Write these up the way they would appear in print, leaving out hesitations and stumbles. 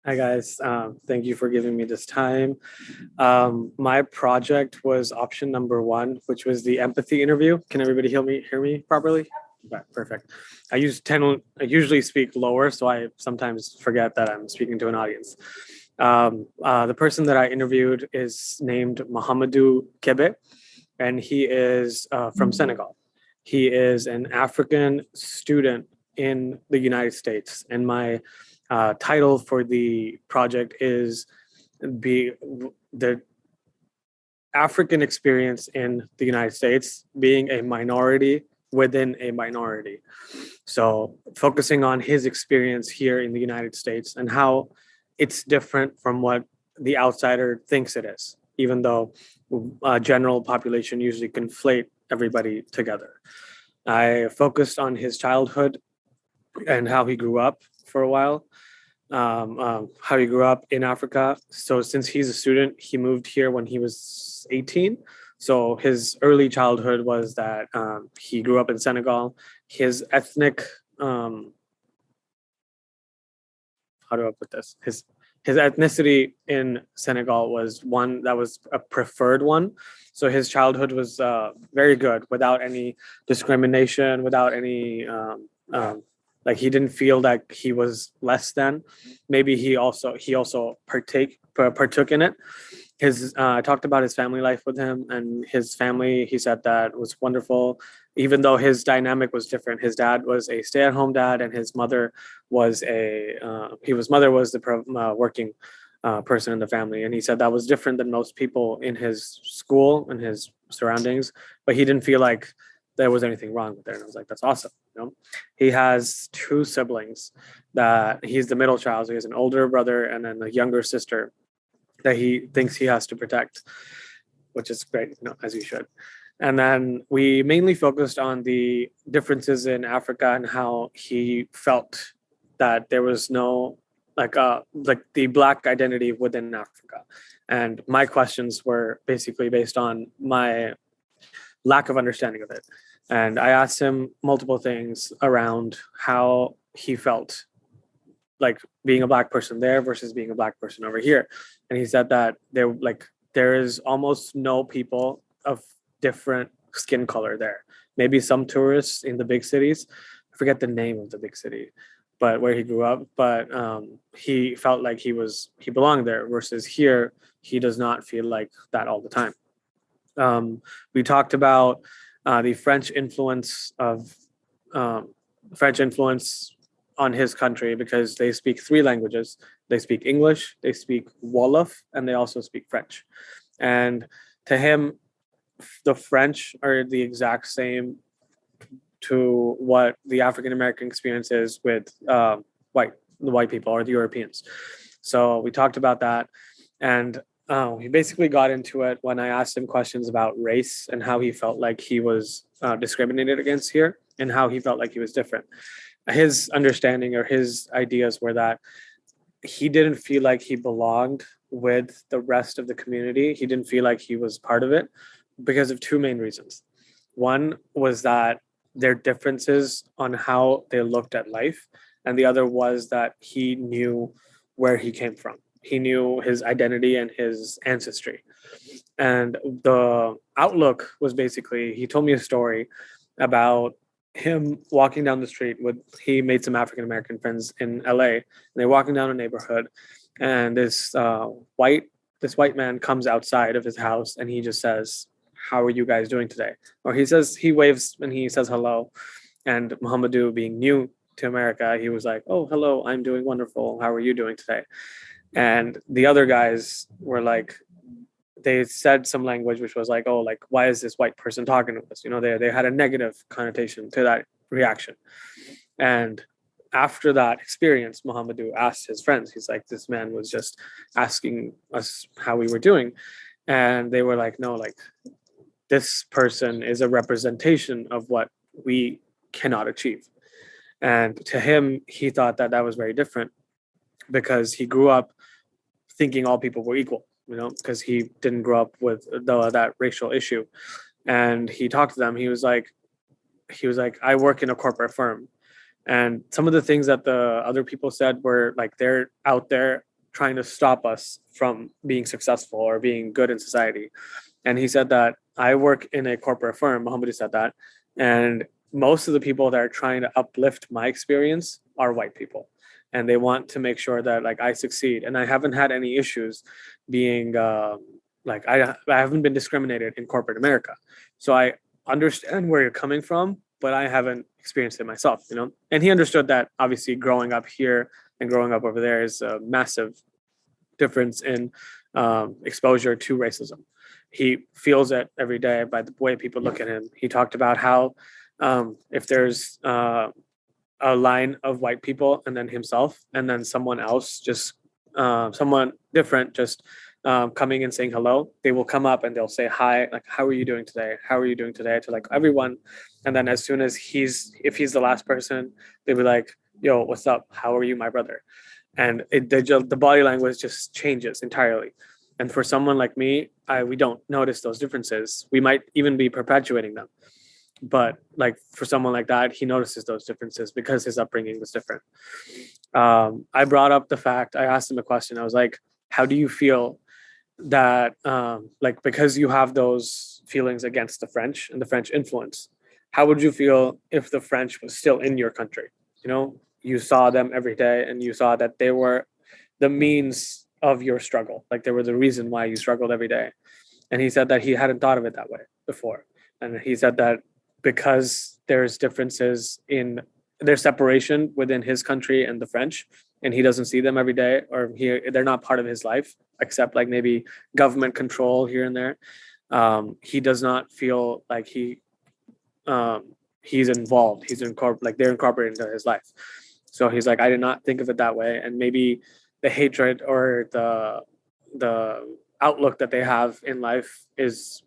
Hi guys, thank you for giving me this time. My project was option number one, which was the empathy interview. Can everybody hear me properly? Okay, perfect. I usually speak lower, so I sometimes forget that I'm speaking to an audience. The person that I interviewed is named Mohamedou Kebe, and he is from Senegal. He is an African student in the United States, and my title for the project is be the African experience in the United States being a minority within a minority. So focusing on his experience here in the United States and how it's different from what the outsider thinks it is, even though general population usually conflate everybody together. I focused on his childhood and how he grew up for a while, how he grew up in Africa. So since he's a student, he moved here when he was 18. So his early childhood was that he grew up in Senegal. His ethnic, how do I put this? His ethnicity in Senegal was one that was a preferred one. So his childhood was very good, without any discrimination, without any like he didn't feel like he was less than. Maybe he also partook in it. His I talked about his family life with him, and his family, he said that was wonderful, even though his dynamic was different. His dad was a stay-at-home dad, and his mother was the working person in the family. And he said that was different than most people in his school and his surroundings, but he didn't feel like there was anything wrong with it. And I was like, that's awesome. He has two siblings, that he's the middle child. So he has an older brother and then a younger sister that he thinks he has to protect, which is great, as you should. And then we mainly focused on the differences in Africa and how he felt that there was no like the Black identity within Africa. And my questions were basically based on my lack of understanding of it. And I asked him multiple things around how he felt like being a Black person there versus being a Black person over here. And he said that there is almost no people of different skin color there. Maybe some tourists in the big cities. I forget the name of the big city, but where he grew up. But he felt like he belonged there, versus here he does not feel like that all the time. We talked about the French influence on his country, because they speak three languages. They speak English, they speak Wolof, and they also speak French. And to him, the French are the exact same to what the African American experience is with the white people or the Europeans. So we talked about that, and he basically got into it when I asked him questions about race and how he felt like he was discriminated against here, and how he felt like he was different. His understanding or his ideas were that he didn't feel like he belonged with the rest of the community. He didn't feel like he was part of it because of two main reasons. One was that their differences on how they looked at life, and the other was that he knew where he came from. He knew his identity and his ancestry. And the outlook was basically, he told me a story about him walking down the street he made some African American friends in LA, and they're walking down a neighborhood, and this white man comes outside of his house, and he just says, "How are you guys doing today?" Or he waves and he says hello. And Mohamedou, being new to America, he was like, "Oh, hello, I'm doing wonderful. How are you doing today?" And the other guys were like, they said some language which was like, "Oh, like, why is this white person talking to us?" They had a negative connotation to that reaction. And after that experience, Mohamedou asked his friends, he's like, "This man was just asking us how we were doing." And they were like, "No, like, this person is a representation of what we cannot achieve." And to him, he thought that that was very different, because he grew up thinking all people were equal, because he didn't grow up with that racial issue. And he talked to them. He was like, "I work in a corporate firm." And some of the things that the other people said were like, they're out there trying to stop us from being successful or being good in society. And he said that I work in a corporate firm. Muhammad said that, and most of the people that are trying to uplift my experience are white people, and they want to make sure that like I succeed. And I haven't had any issues being I haven't been discriminated in corporate America, so I understand where you're coming from, but I haven't experienced it myself, you know. And he understood that obviously growing up here and growing up over there is a massive difference in exposure to racism. He feels it every day by the way people look at him. He talked about how if there's a line of white people and then himself and then someone else, just someone different, just coming and saying hello, they will come up and they'll say hi, like, how are you doing today? How are you doing today? To like everyone. And then as soon as if he's the last person, they'll be like, yo, what's up? How are you, my brother? And the body language just changes entirely. And for someone like me, we don't notice those differences. We might even be perpetuating them. But like for someone like that, he notices those differences because his upbringing was different. I brought up the fact, I asked him a question. I was like, how do you feel that, like, because you have those feelings against the French and the French influence, how would you feel if the French was still in your country? You know, you saw them every day and you saw that they were the means of your struggle. Like they were the reason why you struggled every day. And he said that he hadn't thought of it that way before. And he said that because there's differences in their separation within his country and the French, and he doesn't see them every day, or they're not part of his life, except like maybe government control here and there. He does not feel like he's involved. They're incorporated into his life. So he's like, I did not think of it that way. And maybe the hatred or the outlook that they have in life is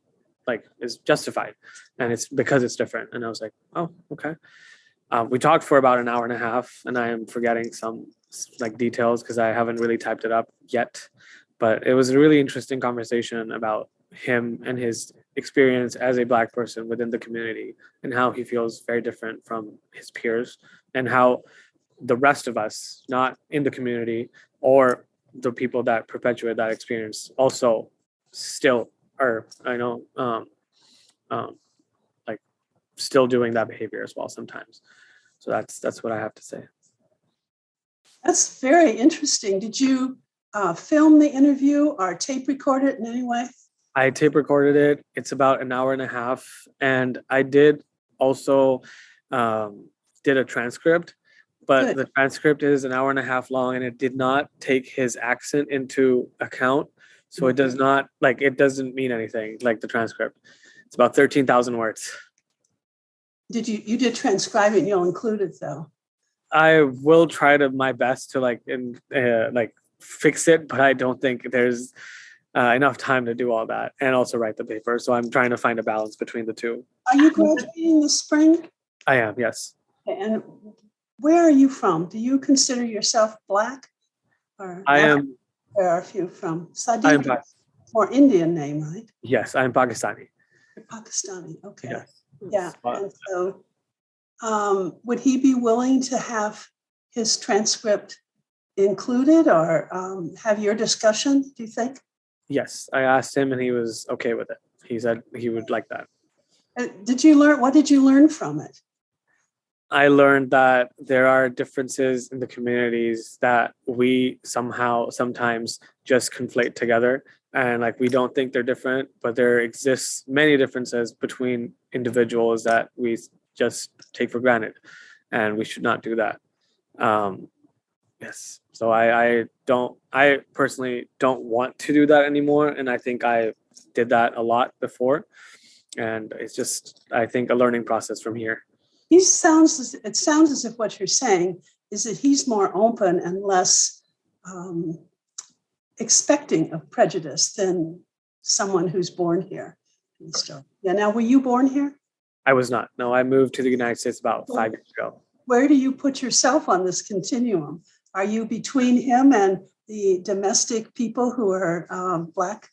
justified, and it's because it's different. And I was like, oh, okay. We talked for about an hour and a half, and I am forgetting some like details because I haven't really typed it up yet. But it was a really interesting conversation about him and his experience as a Black person within the community, and how he feels very different from his peers, and how the rest of us, not in the community or the people that perpetuate that experience, also still are, I know, like still doing that behavior as well sometimes. So that's what I have to say. That's very interesting. Did you film the interview or tape record it in any way? I tape recorded it. It's about an hour and a half. And I did also did a transcript, but Good. the transcript is an hour and a half long, and it did not take his accent into account. So it does not, like, it doesn't mean anything like the transcript. It's about 13,000 words. You did transcribe it and you'll include it though? I will try my best to like fix it, but I don't think there's enough time to do all that and also write the paper. So I'm trying to find a balance between the two. Are you graduating this spring? I am, yes. And where are you from? Do you consider yourself Black? Or I am. Where are you from? Sadiq, I am more Indian name, right? Yes, I'm Pakistani. You're Pakistani, okay. Yes. Yeah, and so would he be willing to have his transcript included or have your discussion, do you think? Yes, I asked him and he was okay with it. He said he would like that. What did you learn from it? I learned that there are differences in the communities that we sometimes just conflate together. And like, we don't think they're different, but there exists many differences between individuals that we just take for granted, and we should not do that. Yes. So I personally don't want to do that anymore. And I think I did that a lot before. And it's just, I think, a learning process from here. It sounds as if what you're saying is that he's more open and less expecting of prejudice than someone who's born here. Yeah. Now, were you born here? I was not. No, I moved to the United States about 5 years ago. Where do you put yourself on this continuum? Are you between him and the domestic people who are Black?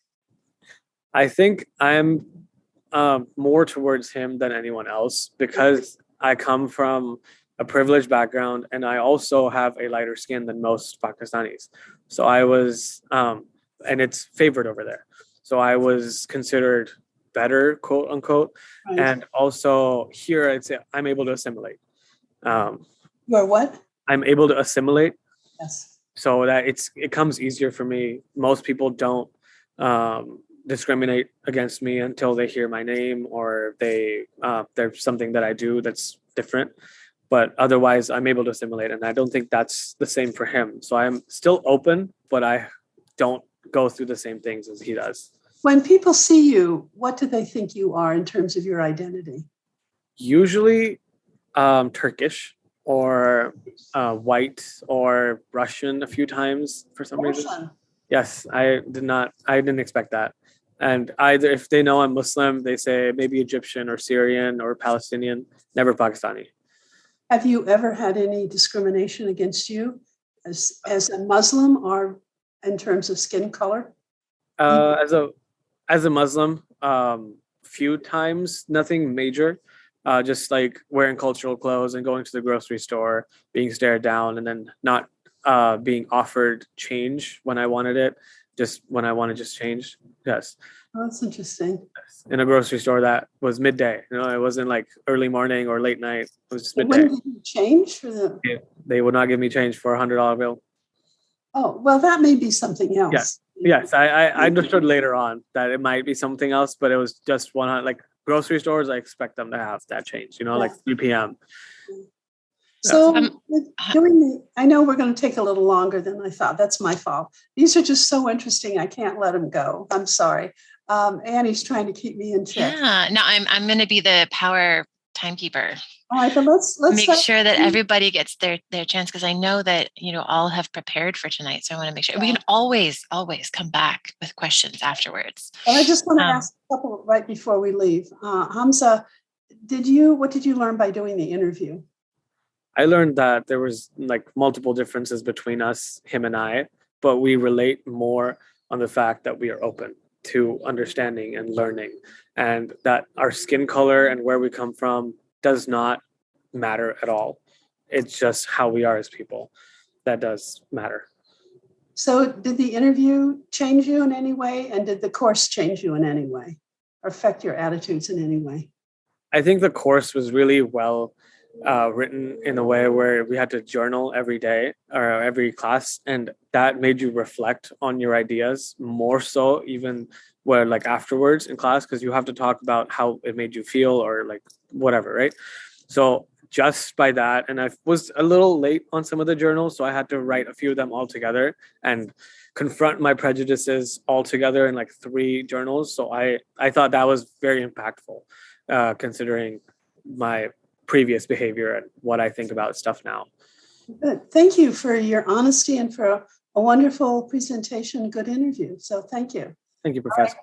I think I'm more towards him than anyone else, because I come from a privileged background, and I also have a lighter skin than most Pakistanis. So I was, and it's favored over there. So I was considered better, quote unquote. Right. And also here, I'd say I'm able to assimilate. You're what? I'm able to assimilate, Yes. so that it comes easier for me. Most people don't discriminate against me until they hear my name, or there's something that I do that's different. But otherwise, I'm able to assimilate, and I don't think that's the same for him. So I'm still open, but I don't go through the same things as he does. When people see you, what do they think you are in terms of your identity? Usually Turkish, or white, or Russian a few times for some reason. Russian. Yes, I didn't expect that. And either if they know I'm Muslim, they say maybe Egyptian or Syrian or Palestinian, never Pakistani. Have you ever had any discrimination against you as a Muslim or in terms of skin color? As a Muslim, few times, nothing major. Just like wearing cultural clothes and going to the grocery store, being stared down, and then not being offered change when I wanted it, just when I wanted just change. Yes. Oh, that's interesting. In a grocery store that was midday. It wasn't like early morning or late night. It was just When midday. did you change for the? They would not give me change for $100 bill. Oh, well, that may be something else. Yes. Yes, I understood later on that it might be something else, but it was just one, like grocery stores. I expect them to have that change. Like 3 p.m. So I know we're going to take a little longer than I thought. That's my fault. These are just so interesting. I can't let them go. I'm sorry. Annie's trying to keep me in check. Yeah, no, I'm going to be the power timekeeper. All right, but let's make sure that everybody gets their chance, because I know that all have prepared for tonight. So I want to make sure we can always come back with questions afterwards. Well, I just want to ask a couple right before we leave. Hamza, what did you learn by doing the interview? I learned that there was like multiple differences between us, him and I, but we relate more on the fact that we are open to understanding and learning, and that our skin color and where we come from does not matter at all. It's just how we are as people that does matter. So did the interview change you in any way? And did the course change you in any way or affect your attitudes in any way? I think the course was really well written in a way where we had to journal every day or every class, and that made you reflect on your ideas more so even where like afterwards in class, because you have to talk about how it made you feel or like whatever, right? So just by that, and I was a little late on some of the journals, so I had to write a few of them all together and confront my prejudices all together in like 3 journals. So I thought that was very impactful, considering my previous behavior and what I think about stuff now. Good. Thank you for your honesty and for a wonderful presentation, good interview. So thank you. Thank you, Professor.